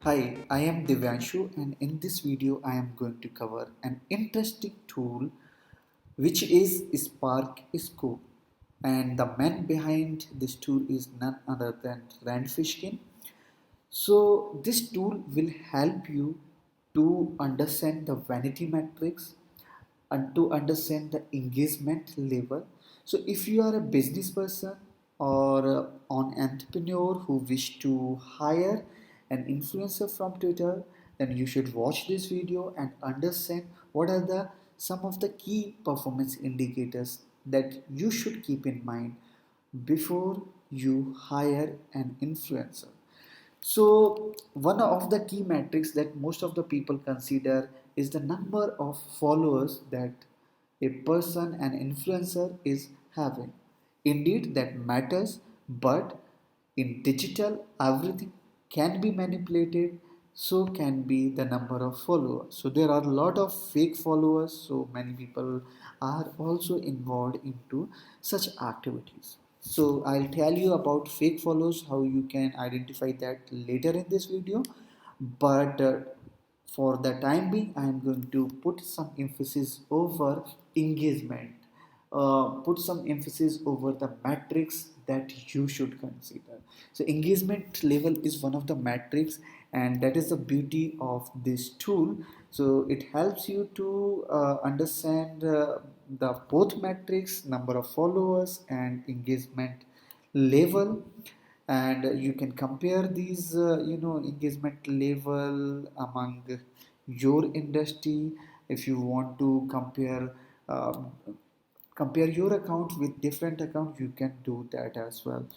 Hi, I am Divyanshu, and in this video I am going to cover an interesting tool which is Spark Scope. And the man behind this tool is none other than Rand Fishkin. So this tool will help you to understand the vanity metrics and to understand the engagement level. So if you are a business person or an entrepreneur who wish to hire an influencer from Twitter, then you should watch this video and understand what are the some of the key performance indicators that you should keep in mind before you hire an influencer. So, one of the key metrics that most of the people consider is the number of followers that a person, an influencer, is having. Indeed, that matters, but in digital, everything can be manipulated, so can be the number of followers. So, there are a lot of fake followers, so many people are also involved into such activities. So I'll tell you about fake follows, how you can identify that later in this video. But for the time being, I am going to put some emphasis over engagement, put some emphasis over the metrics that you should consider. So engagement level is one of the metrics, and that is the beauty of this tool. So it helps you to understand the both metrics, number of followers and engagement level, and you can compare these engagement level among your industry. If you want to um, compare your account with different account, you can do that as well.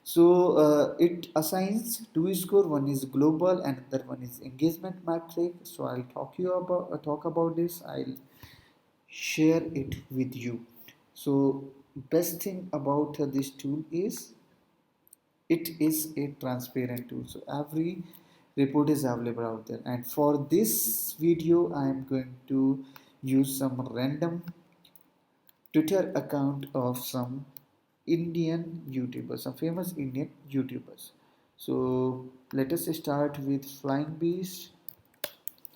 So it assigns two score. One is global and another one is engagement metric. So I'll talk about this. I'll share it with you. So best thing about this tool is it is a transparent tool, so every report is available out there. And for this video I am going to use some random Twitter account of some Indian YouTubers, some famous Indian YouTubers. So let us start with Flying Beast,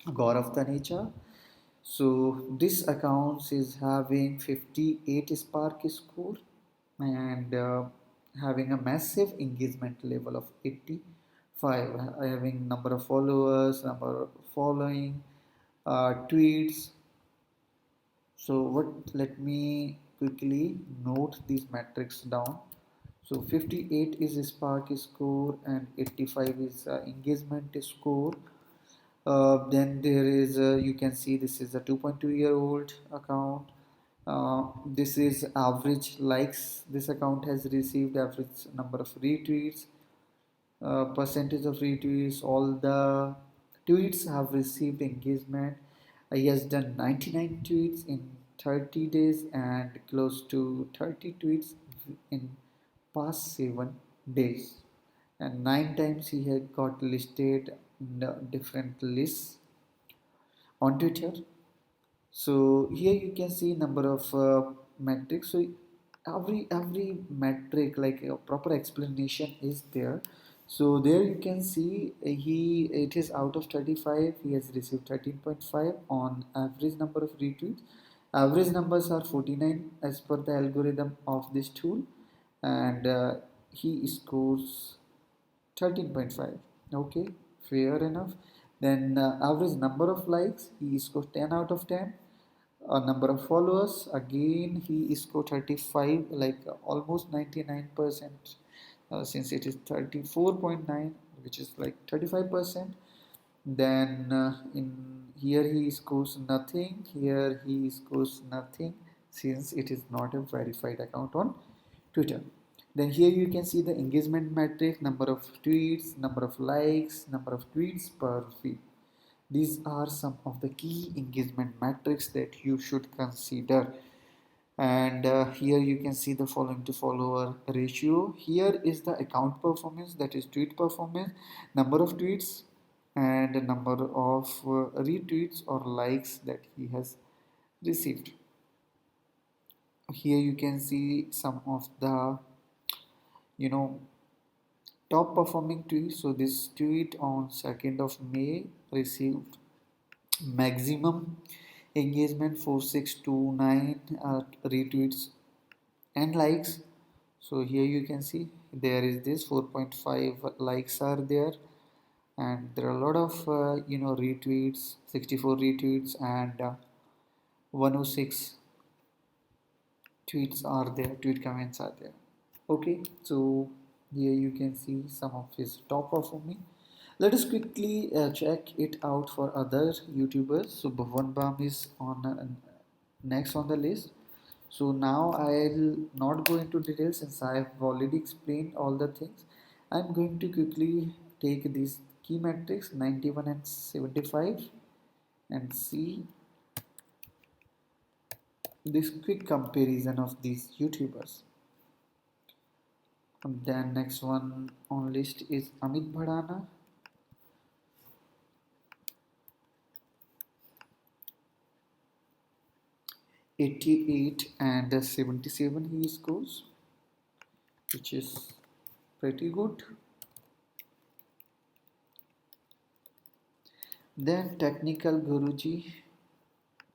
Gaurav Taneja. So this account is having 58 Spark score and having a massive engagement level of 85, having number of followers, number of following, tweets. So what? Let me quickly note these metrics down. So 58 is Spark score and 85 is engagement score. Then there is you can see this is a 2.2-year-old account. This is average likes this account has received, average number of retweets, percentage of retweets, all the tweets have received engagement. He has done 99 tweets in 30 days and close to 30 tweets in past 7 days, and 9 times he had got listed in different lists on Twitter. So here you can see number of metrics. So every metric, like a proper explanation is there. So there you can see he it is out of 35 he has received 13.5 on average number of retweets. Average numbers are 49 as per the algorithm of this tool, and he scores 13.5. Okay, fair enough. Then average number of likes, he scores 10 out of 10. Number of followers, again he scored 35, like almost 99%, since it is 34.9, which is like 35%. Then in here he scores nothing, here he scores nothing, since it is not a verified account on Twitter. Then here you can see the engagement metric, number of tweets, number of likes, number of tweets per feed. These are some of the key engagement metrics that you should consider. And here you can see the following to follower ratio. Here is the account performance, that is tweet performance, number of tweets and number of retweets or likes that he has received. Here you can see some of the you know Top performing tweet. So this tweet on 2nd of May received maximum engagement 4629 retweets and likes. So here you can see there is this 4.5 likes are there, and there are a lot of retweets, 64 retweets, and 106 tweets are there, tweet comments are there. Okay, so here you can see some of his top performing. Let us quickly check it out for other YouTubers. So Bhuvan Bam is on next on the list. So now I'll not go into details since I've already explained all the things. I'm going to quickly take these key metrics 91 and 75 and see this quick comparison of these YouTubers. And then next one on list is Amit Bhadana. 88 and 77 he scores, which is pretty good. Then Technical Guruji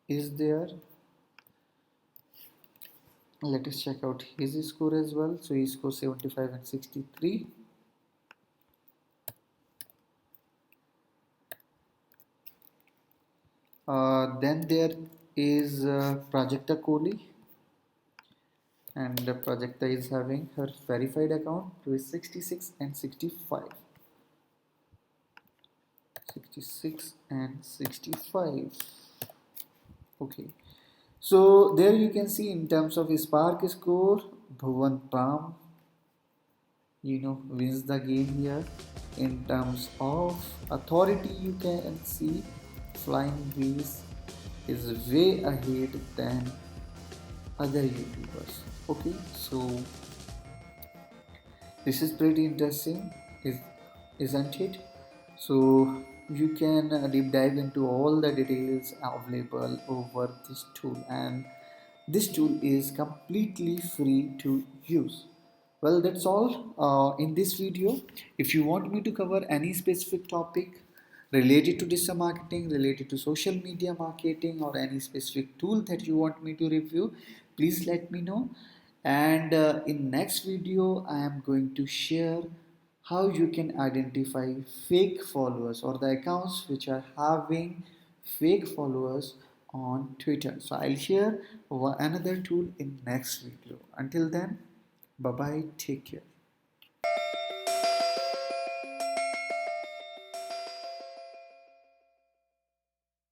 is there. Let us check out his score as well. So he scores 75 and 63. Then there is Prajakta Kohli, and Prajakta is having her verified account with 66 and 65. 66 and 65. Okay, so there you can see in terms of Spark score, Bhuvan Bam wins the game here. In terms of authority, you can see Flying Bees is way ahead than other YouTubers. Okay, so this is pretty interesting, isn't it? So you can deep dive into all the details available over this tool, and this tool is completely free to use. Well, that's all in this video. If you want me to cover any specific topic related to digital marketing, related to social media marketing, or any specific tool that you want me to review, please let me know. And in next video I am going to share how you can identify fake followers or the accounts which are having fake followers on Twitter. So I'll share another tool in next video. Until then, bye bye, take care.